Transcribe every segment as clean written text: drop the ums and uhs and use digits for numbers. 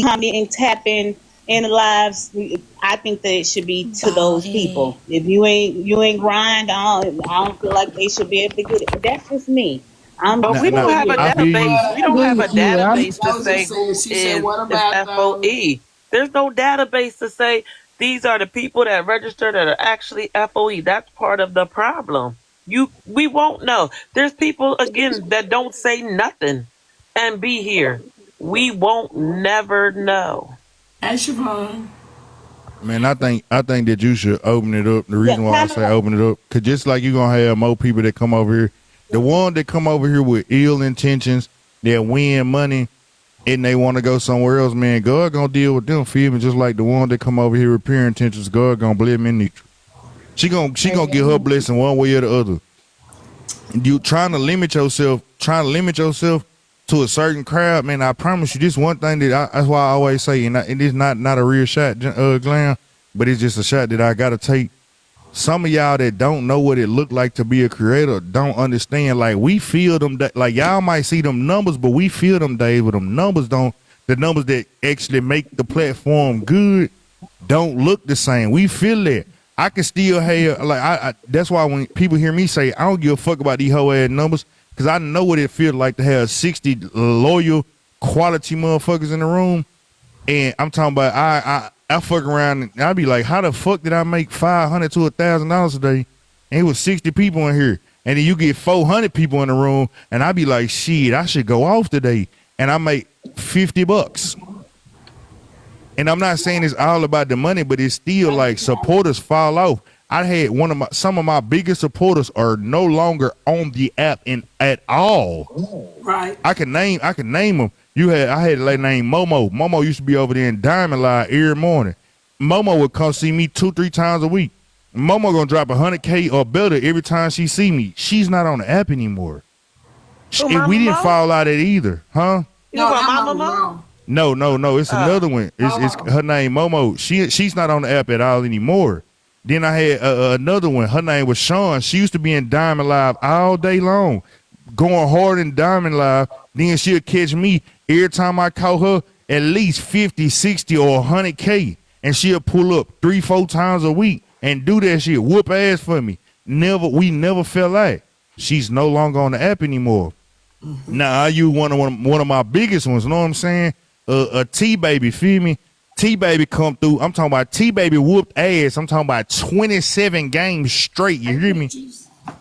come in and tap in the lives. I think that it should be to those Baw'dhead. people. If you ain't grind, I don't feel like they should be able to get it. But that's just me. I'm But Now, we don't now have a here. I feel you. database. Well, We I don't agree have a with you. database to I was just say saying, who she said, what is about FOE. There's no database to say these are the people that register that are actually FOE. That's part of the problem. We won't know. There's people again that don't say nothing and be here. We won't never know. hey Siobhan? Man, I think that you should open it up. The Yeah, reason why I kind of say like open it up, cause just like you're gonna have more people that come over here, the one that come over here with ill intentions, that win money, and they want to go somewhere else, man, God gonna deal with them. Feel me? Just like the one that come over here with pure intentions, God gonna bless me in NETRA. She gonna get her blessing one way or the other. You trying to limit yourself to a certain crowd, man. I promise you, this one thing that's why I always say, and it is not a real shot, Glam, but it's just a shot that I gotta take. Some of y'all that don't know what it looked like to be a creator don't understand. Like we feel them, like y'all might see them numbers, but we feel them days. But them numbers don't. The numbers that actually make the platform good don't look the same. We feel that. I can still have like that's why when people hear me say I don't give a fuck about these whole ass numbers, because I know what it feels like to have 60 loyal quality motherfuckers in the room. And I'm talking about I fuck around and I be like, how the fuck did I make $500 to $1,000 a day? And it was 60 people in here. And then you get 400 people in the room, and I be like, shit, I should go off today. And I make $50. And I'm not saying it's all about the money, but it's still like supporters fall off. I had some of my biggest supporters are no longer on the app at all. Right. I can name them. I had a lady named Momo. Momo used to be over there in Diamond Line every morning. Momo would come see me 2-3 times a week. Momo gonna drop 100K or better every time she see me. She's not on the app anymore. Who, And we Mama didn't Mo? fall out of it either, huh? You No, know about I'm Mama on Mo? wrong. No. It's another one. It's her name Momo. She's not on the app at all anymore. Then I had another one. Her name was Sean. She used to be in Diamond Live all day long, going hard in Diamond Live. Then she'll catch me every time I call her at least 50, 60, or 100K, and she'll pull up 3-4 times a week and do that shit, whoop ass for me. We never fell out. She's no longer on the app anymore. Now you one of my biggest ones. You know what I'm saying? A T baby, feel me? T baby come through. I'm talking about T baby whooped ass. I'm talking about 27 games straight. You hear me?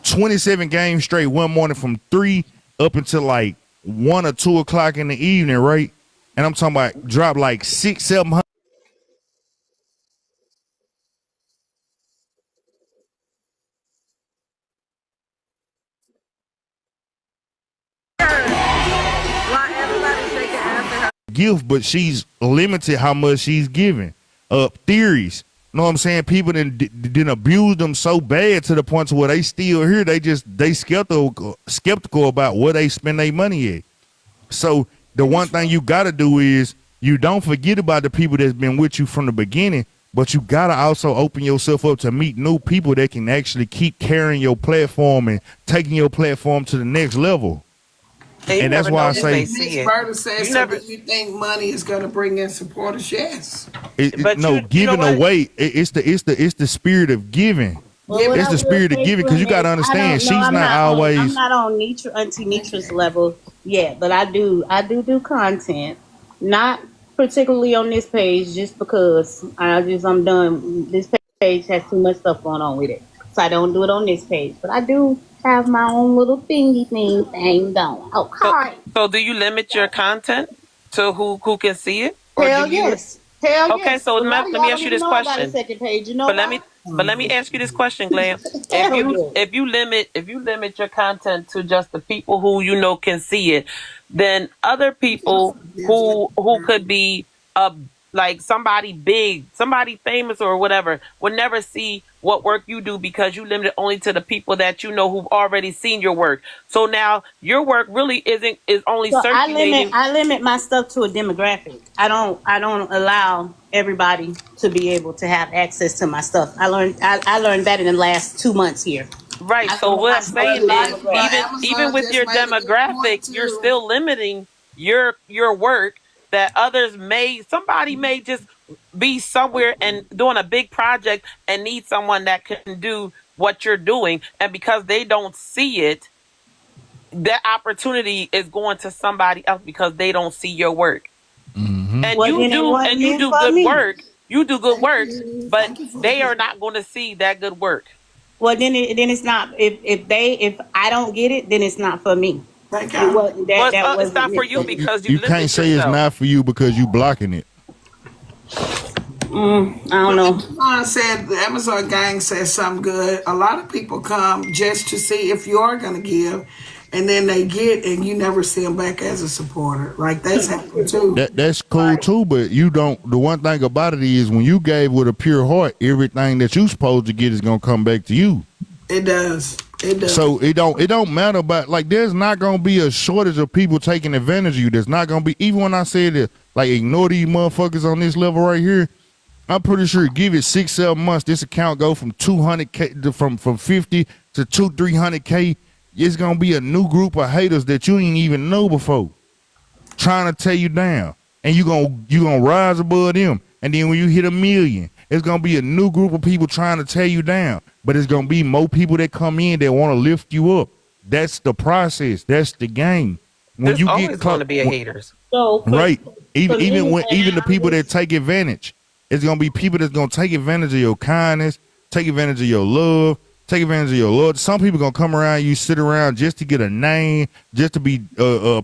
27 games straight one morning from 3 up until like 1 or 2 o'clock in the evening, right? And I'm talking about drop like 600-700. Why everybody shaking ass at her? Gift, but she's limited how much she's giving. Theories. You know what I'm saying? People didn't abuse them so bad to the point to where they still here. They skeptical about where they spend their money at. So the one thing you gotta do is you don't forget about the people that's been with you from the beginning, but you gotta also open yourself up to meet new people that can actually keep carrying your platform and taking your platform to the next level. And you And that's never why know I if say they Miss see it. Berta said, You so never, do you think money is going to bring in supporters? Yes. but No, you know giving what? away. It's the spirit of giving. Well, Yeah, what It's I the will spirit of say, giving, because you Glenn, gotta is I understand don't know. she's not I'm always. not on Nitra Auntie Nitra's level yet, but I do content, not particularly on this page, just because I'm done. This page has too much stuff going on with it, so I don't do it on this page. But I do have my own little thing going. So, Okay. so do you limit your content to who can see it, or do Hell you? yes. Hell Okay, yes. so A lot of let y'all me don't ask you even this know about the question. second page. You know But let why? me but let me ask you this question, Glam. If Hell you yes. if you limit your content to just the people who you know can see it, then other people who could be like somebody big, somebody famous or whatever would never see what work you do because you limit it only to the people that you know who've already seen your work. So now your work really is only So circulating. I limit my stuff to a demographic. I don't allow everybody to be able to have access to my stuff. I learned that in the last 2 months here. Right. I So limit what my I'm stuff to saying a is, but demographic. even Amazon with just your made a good demographic, point you're too. still limiting your work that somebody may just be somewhere and doing a big project and need someone that can do what you're doing. And because they don't see it, that opportunity is going to somebody else because they don't see your work. And Well, then it wasn't you meant do for good me. work. You do good Thank work, you. but Thank you for they are that. not going to see that good work. Well, then it's not. If I don't get it, then it's not for me. Thank It y'all. wasn't Well, that it's wasn't not for meant you for me. because you You can't limit say it's yourself. not for you because you blocking it. I don't know. Amazon said the Amazon gang says something good. A lot of people come just to see if you are going to give, and then they get, and you never see them back as a supporter. Like that's happened too. That's cool Right. too, but you don't. The one thing about it is when you gave with a pure heart, everything that you supposed to get is gonna come back to you. It does. It does. So it don't matter about like there's not gonna be a shortage of people taking advantage of you. There's not gonna be even when I said that like ignore these motherfuckers on this level right here. I'm pretty sure give it 6-7 months, this account go from 200K from 50 to 300K. It's gonna be a new group of haters that you didn't even know before, trying to tear you down, and you gonna rise above them. And then when you hit 1 million, it's gonna be a new group of people trying to tear you down. But it's gonna be more people that come in that want to lift you up. That's the process. That's the game. When There's you always get going to be a haters. So right, even for me, even when and even the I'm people that just, take advantage, it's gonna be people that's gonna take advantage of your kindness, take advantage of your love, take advantage of your love. Some people gonna come around you, sit around just to get a name, just to be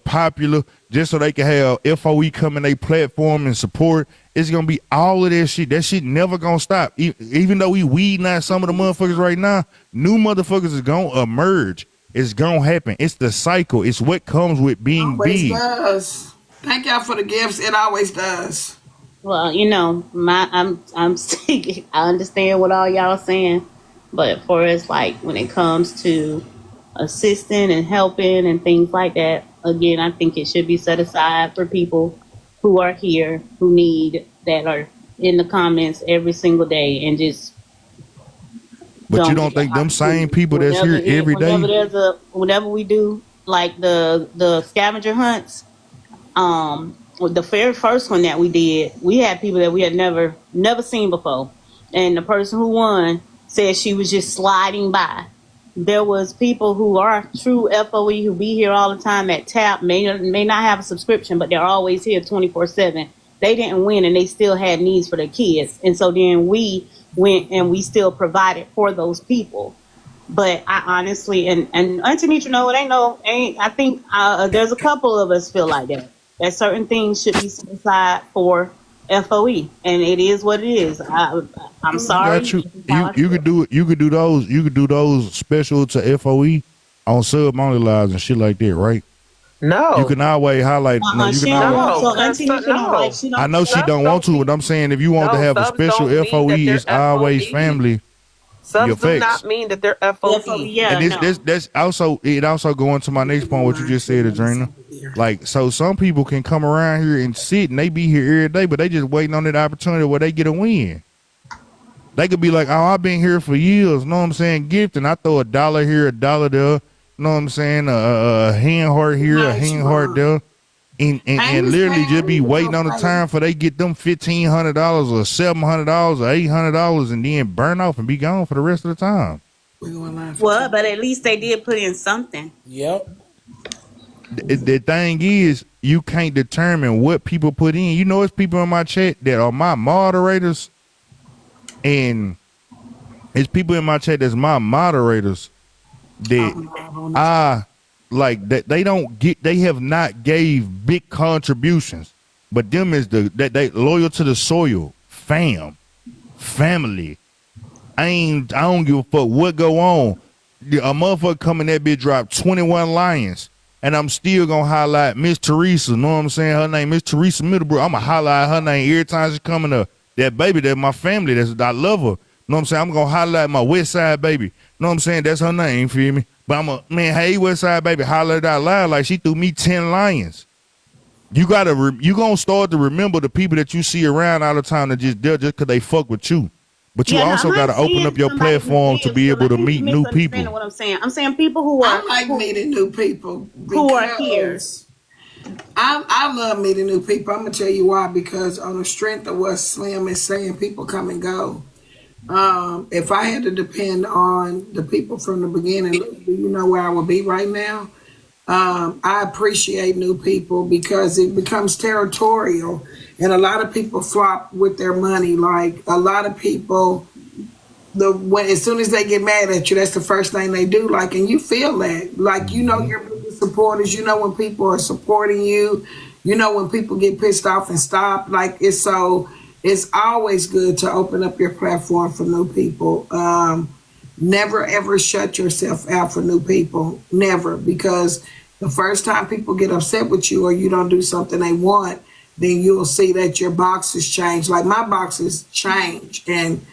popular, just so they can have FOE come in their platform and support. It's gonna be all of that shit. That shit never gonna stop. Even though we weeding out some of the motherfuckers right now, new motherfuckers is gonna emerge. It's gonna happen. It's the cycle. It's what comes with being Always big. does. Thank y'all for the gifts. It always does. well, I'm I understand what all y'all saying, but for us, like when it comes to assisting and helping and things like that, again, I think it should be set aside for people who are here who need that are in the comments every single day and just But you don't don't get the think them same opportunity. people that's here every day? Whenever we do like the scavenger hunts, the very first one that we did, we had people that we had never seen before, and the person who won said she was just sliding by. There was people who are true FOE who be here all the time at TAP, may not have a subscription, but they're always here 24/7. They didn't win, and they still had needs for their kids, and so then we went and we still provided for those people. But I honestly, and Auntie Nitra, no, it ain't no, ain't. I think there's a couple of us feel like that. That certain things should be set aside for FOE, and it is what it is. I'm I got sorry. you. This is how You I you feel. could do it. You could do those. You could do those special to FOE on sub only lives and shit like that, right? You No, can always highlight. No, you She can don't always. want no, so because Auntie Nitra don't like. no, She I don't. know she subs don't want don't to, but mean I'm saying if you want to no. have a Subs special don't mean that FOE, they're it's always FOE. family. Your Subs do facts. not mean that they're FOE, FOE. yeah, And this no. that's also it. Also going to my next point, what you just said, Adrena. Like so, some people can come around here and sit, and they be here every day, but they just waiting on that opportunity where they get a win. They could be like, "Oh, I've been here for years." Know what I'm saying? Gifting. I throw $1 here, $1 there. Know what I'm saying? A hand heart here, a Nice, hand heart Siobhan. there, and Amos literally just be Payne was waiting your on the favorite. time for they get them $1,500 or $700 or $800, and then burn off and be gone for the rest of the time. We're going live for Well, 10. but at least they did put in something. Yep. The thing is, you can't determine what people put in. You know, it's people in my chat that are my moderators, and it's people in my chat that's my moderators that I'm live on the I like that they don't get. They have not gave big contributions, but them is that they loyal to the soil, family. I don't give a fuck what go on. A motherfucker coming that bitch drop 21 lions, and I'm still gonna highlight Miss Teresa. Know what I'm saying? Her name Miss Teresa Middlebrook. I'ma highlight her name every time she coming up. That baby, that my family. I love her. Know what I'm saying? I'm gonna highlight my West Side baby. Know what I'm saying? That's her name. Feel me? But I'm a man. Hey, West Side baby, holler it out loud like she threw me 10 lions. You you gonna start to remember the people that you see around all the time that just there just cause they fuck with you. But you Yeah, no, also I'm got not to open saying up your somebody who platform to lives. be So able I to think meet you new misunderstanding people. what I'm saying. I'm saying people who I are like meeting new people who are here. because I love meeting new people. I'm gonna tell you why, because on the strength of what Slim is saying, people come and go. If I had to depend on the people from the beginning, do you know where I would be right now? I appreciate new people because it becomes territorial, and a lot of people flop with their money. Like a lot of people, when as soon as they get mad at you, that's the first thing they do. Like, and you feel that. Like you know your biggest supporters. You know when people are supporting you. You know when people get pissed off and stop. Like it's so. It's always good to open up your platform for new people. Never ever shut yourself out for new people. Never, because the first time people get upset with you or you don't do something they want, then you'll see that your boxes change. Like my boxes change, and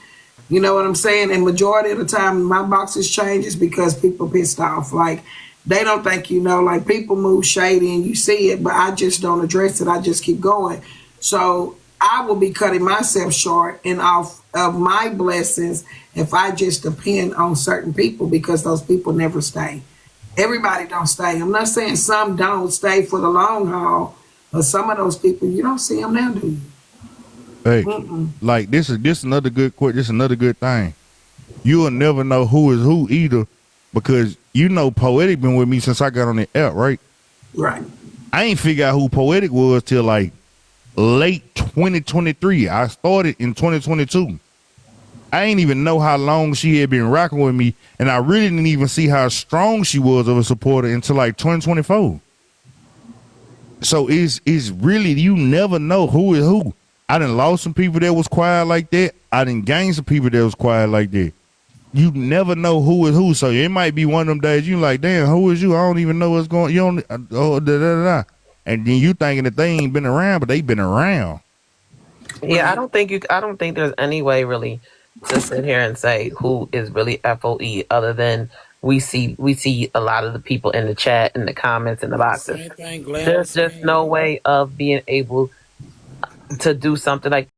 you know what I'm saying? And majority of the time, my boxes change is because people pissed off. Like they don't think you know. Like people move shady and you see it, but I just don't address it. I just keep going. So I will be cutting myself short and off of my blessings if I just depend on certain people because those people never stay. Everybody don't stay. I'm not saying some don't stay for the long haul, but some of those people you don't see them now, do you? Hey, Mm-mm. like this another good quote. This another good thing. You will never know who is who either, because you know Poetic been with me since I got on the app, right? Right. I ain't figure out who Poetic was till like late 2023. I started in 2022. I ain't even know how long she had been rocking with me, and I really didn't even see how strong she was of a supporter until like 2024. So it's really, you never know who is who. I done lost some people that was quiet like that. I done gained some people that was quiet like that. You never know who is who. So it might be one of them days you like, damn, who is you? I don't even know what's going. You don't. Oh, da, da, da. And then you thinking that they ain't been around, but they been around. Yeah, I Right. don't think you. I don't think there's any way really to sit here and say who is really FOE other than we see a lot of the people in the chat, in the comments, in the boxes. Same thing Glenn There's was just saying. no way of being able to do something like